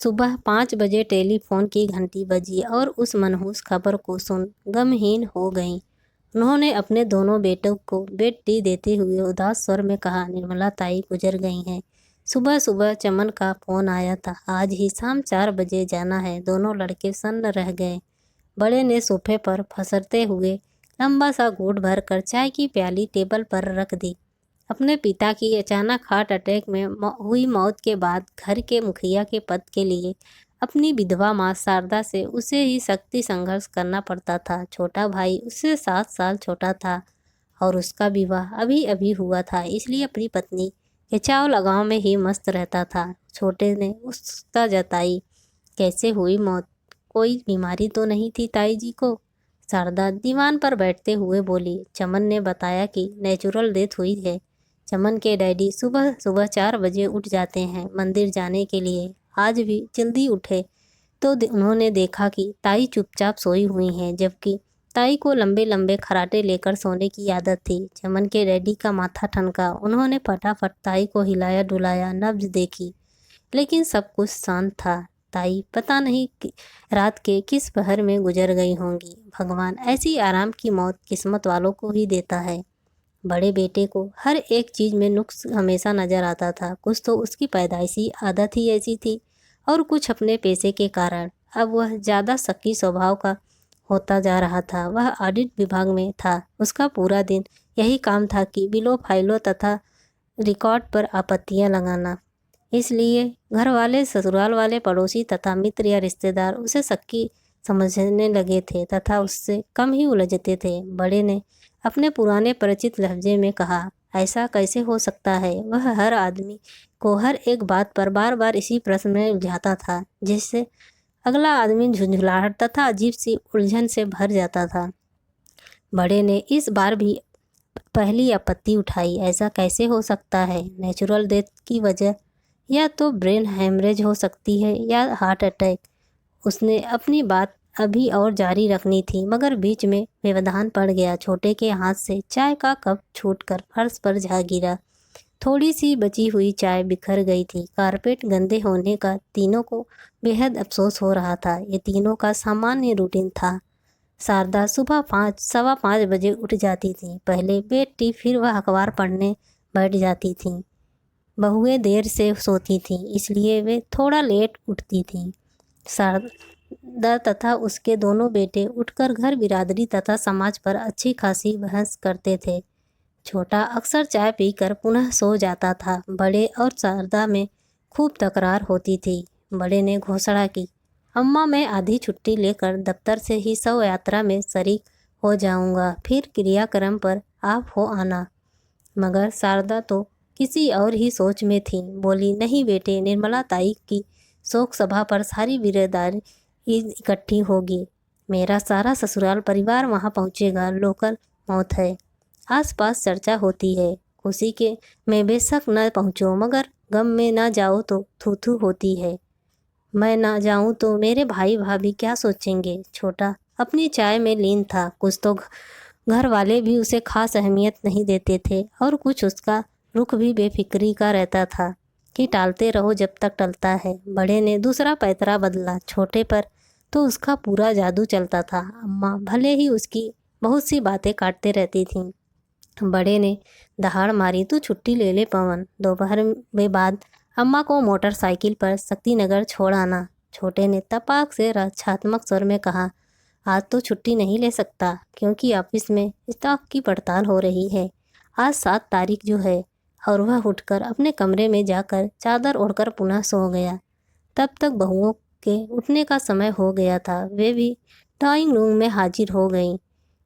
सुबह 5 बजे टेलीफोन की घंटी बजी और उस मनहूस खबर को सुन गमहीन हो गईं। उन्होंने अपने दोनों बेटों को बेड टी देते हुए उदास स्वर में कहा, निर्मला ताई गुजर गई हैं। सुबह सुबह चमन का फोन आया था, आज ही शाम 4 बजे जाना है। दोनों लड़के सन्न रह गए। बड़े ने सोफे पर फसरते हुए लंबा सा घूंट भर कर चाय की प्याली टेबल पर रख दी। अपने पिता की अचानक हार्ट अटैक में हुई मौत के बाद घर के मुखिया के पद के लिए अपनी विधवा माँ शारदा से उसे ही सख्ती संघर्ष करना पड़ता था। छोटा भाई उससे 7 साल छोटा था और उसका विवाह अभी अभी हुआ था, इसलिए अपनी पत्नी के चाव लगाव में ही मस्त रहता था। छोटे ने उत्सुकता जताई, कैसे हुई मौत? कोई बीमारी तो नहीं थी ताई जी को? शारदा दीवान पर बैठते हुए बोली। चमन ने बताया कि नेचुरल डेथ हुई है। चमन के डैडी सुबह सुबह 4 बजे उठ जाते हैं मंदिर जाने के लिए। आज भी जल्दी उठे तो उन्होंने देखा कि ताई चुपचाप सोई हुई हैं, जबकि ताई को लंबे लंबे खराटे लेकर सोने की आदत थी। चमन के डैडी का माथा ठनका। उन्होंने फटाफट ताई को हिलाया डुलाया, नब्ज देखी, लेकिन सब कुछ शांत था। ताई पता नहीं रात के किस पहर में गुजर गई होंगी। भगवान ऐसी आराम की मौत किस्मत वालों को ही देता है। बड़े बेटे को हर एक चीज़ में नुक्स हमेशा नज़र आता था। कुछ तो उसकी पैदाइशी आदत ही ऐसी थी और कुछ अपने पेशे के कारण। अब वह ज़्यादा शक्की स्वभाव का होता जा रहा था। वह ऑडिट विभाग में था। उसका पूरा दिन यही काम था कि बिलों फाइलों तथा रिकॉर्ड पर आपत्तियां लगाना। इसलिए घर वाले, ससुराल वाले, पड़ोसी तथा मित्र या रिश्तेदार उसे शक्की समझने लगे थे तथा उससे कम ही उलझते थे। बड़े ने अपने पुराने परिचित लहजे में कहा, ऐसा कैसे हो सकता है? वह हर आदमी को हर एक बात पर बार बार इसी प्रश्न में उलझाता था, जिससे अगला आदमी झुंझुलाहट तथा अजीब सी उलझन से भर जाता था। बड़े ने इस बार भी पहली आपत्ति उठाई, ऐसा कैसे हो सकता है? नेचुरल डेथ की वजह या तो ब्रेन हेमरेज हो सकती है या हार्ट अटैक। उसने अपनी बात अभी और जारी रखनी थी, मगर बीच में व्यवधान पड़ गया। छोटे के हाथ से चाय का कप छूटकर फर्श पर जा गिरा। थोड़ी सी बची हुई चाय बिखर गई थी। कारपेट गंदे होने का तीनों को बेहद अफसोस हो रहा था। ये तीनों का सामान्य रूटीन था। शारदा सुबह 5, 5:15 बजे उठ जाती थी। पहले बेड टी, फिर वह अखबार पढ़ने बैठ जाती थीं। बहुएं देर से सोती थीं, इसलिए वे थोड़ा लेट उठती थीं। शारदा तथा उसके दोनों बेटे उठकर घर बिरादरी तथा समाज पर अच्छी खासी बहस करते थे। छोटा अक्सर चाय पीकर पुनः सो जाता था। बड़े और शारदा में खूब तकरार होती थी। बड़े ने घोषणा की, अम्मा मैं आधी छुट्टी लेकर दफ्तर से ही शव यात्रा में शरीक हो जाऊंगा, फिर क्रियाक्रम पर आप हो आना। मगर शारदा तो किसी और ही सोच में थी। बोली, नहीं बेटे, निर्मला ताई की शोक सभा पर सारी बिरादरी इकट्ठी होगी। मेरा सारा ससुराल परिवार वहां पहुंचेगा। लोकल मौत है, आसपास चर्चा होती है। खुशी के में बेशक न पहुंचो, मगर गम में न जाओ तो थू थू होती है। मैं ना जाऊं तो मेरे भाई भाभी क्या सोचेंगे? छोटा अपनी चाय में लीन था। कुछ तो घर वाले भी उसे खास अहमियत नहीं देते थे और कुछ उसका रुख भी बेफिक्री का रहता था कि टालते रहो जब तक टलता है। बड़े ने दूसरा पैतरा बदला। छोटे पर तो उसका पूरा जादू चलता था। अम्मा भले ही उसकी बहुत सी बातें काटते रहती थीं। बड़े ने दहाड़ मारी, तू छुट्टी ले ले पवन, दोपहर में बाद अम्मा को मोटरसाइकिल पर शक्तिनगर छोड़ आना। छोटे ने तपाक से रक्षात्मक स्वर में कहा, आज तो छुट्टी नहीं ले सकता क्योंकि ऑफिस में स्टॉक की पड़ताल हो रही है। आज 7 तारीख जो है। और वह उठकर अपने कमरे में जाकर चादर ओढ़कर पुनः सो गया। तब तक बहुओं के उठने का समय हो गया था। वे भी ड्राइंग रूम में हाजिर हो गईं।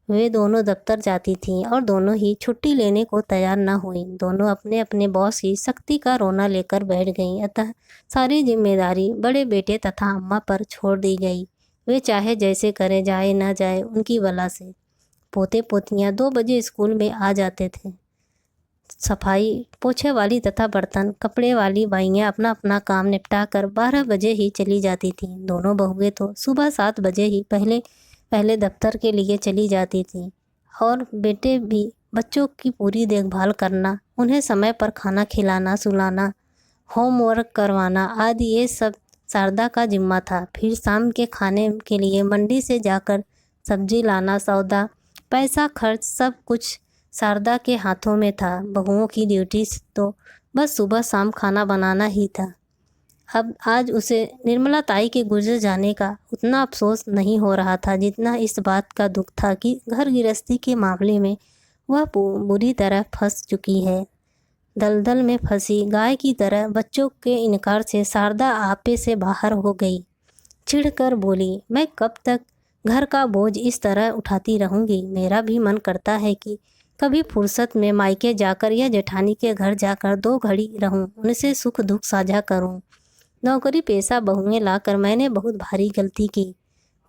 वे दोनों दफ्तर जाती थीं और दोनों ही छुट्टी लेने को तैयार न हुईं। दोनों अपने अपने बॉस की सख्ती का रोना लेकर बैठ गईं। अतः सारी जिम्मेदारी बड़े बेटे तथा अम्मा पर छोड़ दी गई। वे चाहे जैसे करे, जाए ना जाए उनकी बला से। पोते पोतियां 2 बजे स्कूल में आ जाते थे। सफाई पोछे वाली तथा बर्तन कपड़े वाली बाइयां अपना अपना काम निपटा कर 12 बजे ही चली जाती थीं। दोनों बहुएं तो सुबह 7 बजे ही पहले दफ्तर के लिए चली जाती थीं और बेटे भी बच्चों की पूरी देखभाल करना, उन्हें समय पर खाना खिलाना, सुलाना, होमवर्क करवाना आदि ये सब शारदा का जिम्मा था। फिर शाम के खाने के लिए मंडी से जाकर सब्जी लाना, सौदा, पैसा खर्च सब कुछ शारदा के हाथों में था। बहुओं की ड्यूटी तो बस सुबह शाम खाना बनाना ही था। अब आज उसे निर्मला ताई के गुजर जाने का उतना अफसोस नहीं हो रहा था जितना इस बात का दुख था कि घर गृहस्थी के मामले में वह बुरी तरह फंस चुकी है। दलदल में फंसी गाय की तरह बच्चों के इनकार से शारदा आपे से बाहर हो गई। चिढ़कर बोली, मैं कब तक घर का बोझ इस तरह उठाती रहूंगी। मेरा भी मन करता है कि कभी फुर्सत में मायके जाकर या जेठानी के घर जाकर 2 घड़ी रहूं, उनसे सुख दुख साझा करूं। नौकरी पेशा बहुएं लाकर मैंने बहुत भारी गलती की।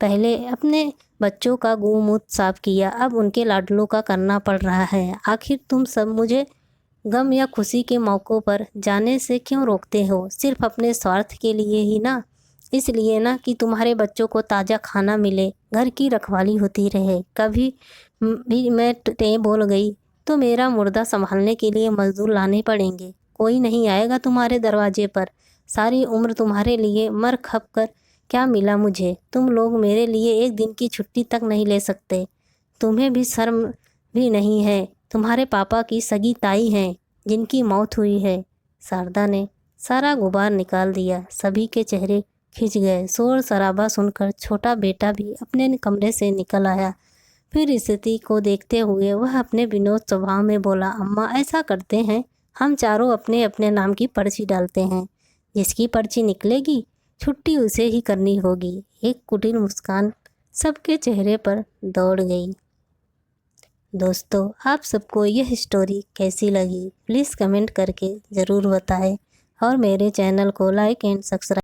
पहले अपने बच्चों का गौमूत्र साफ किया, अब उनके लाडलों का करना पड़ रहा है। आखिर तुम सब मुझे गम या खुशी के मौक़ों पर जाने से क्यों रोकते हो? सिर्फ अपने स्वार्थ के लिए ही ना? इसलिए ना कि तुम्हारे बच्चों को ताज़ा खाना मिले, घर की रखवाली होती रहे। कभी भी मैं बोल गई तो मेरा मुर्दा संभालने के लिए मजदूर लाने पड़ेंगे। कोई नहीं आएगा तुम्हारे दरवाजे पर। सारी उम्र तुम्हारे लिए मर खप कर क्या मिला मुझे? तुम लोग मेरे लिए एक दिन की छुट्टी तक नहीं ले सकते। तुम्हें भी शर्म भी नहीं है? तुम्हारे पापा की सगी ताई हैं जिनकी मौत हुई है। शारदा ने सारा गुबार निकाल दिया। सभी के चेहरे खिंच गए। शोर शराबा सुनकर छोटा बेटा भी अपने कमरे से निकल आया। फिर स्थिति को देखते हुए वह अपने विनोद स्वभाव में बोला, अम्मा ऐसा करते हैं, हम चारों अपने अपने नाम की पर्ची डालते हैं। जिसकी पर्ची निकलेगी छुट्टी उसे ही करनी होगी। एक कुटिल मुस्कान सबके चेहरे पर दौड़ गई। दोस्तों, आप सबको यह स्टोरी कैसी लगी प्लीज़ कमेंट करके ज़रूर बताएं और मेरे चैनल को लाइक एंड सब्सक्राइब